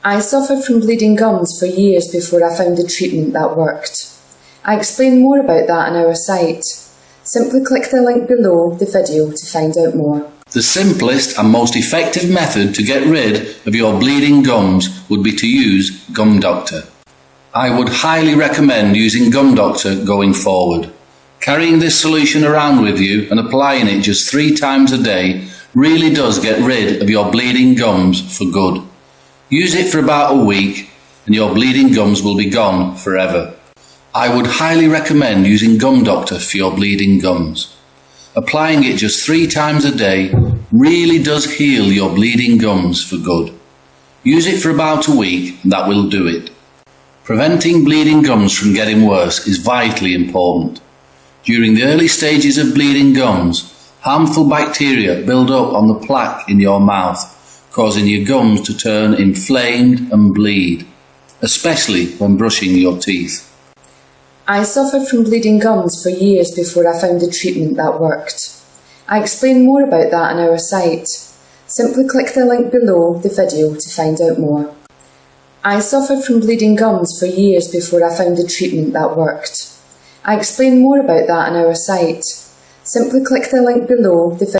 I suffered from bleeding gums for years before I found the treatment that worked. I explain more about that on our site. Simply click the link below the video to find out more. The simplest and most effective method to get rid of your bleeding gums would be to use Gum Doctor. I would highly recommend using Gum Doctor going forward. Carrying this solution around with you and applying it just 3 times a day really does get rid of your bleeding gums for good. Use it for about a week and your bleeding gums will be gone forever. I would highly recommend using Gum Doctor for your bleeding gums. Applying it just 3 times a day really does heal your bleeding gums for good. Use it for about a week and that will do it. Preventing bleeding gums from getting worse is vitally important. During the early stages of bleeding gums, harmful bacteria build up on the plaque in your mouth, causing your gums to turn inflamed and bleed, especially when brushing your teeth. I suffered from bleeding gums for years before I found the treatment that worked. I explain more about that on our site. Simply click the link below the video to find out more. I suffered from bleeding gums for years before I found the treatment that worked. I explain more about that on our site. Simply click the link below the video.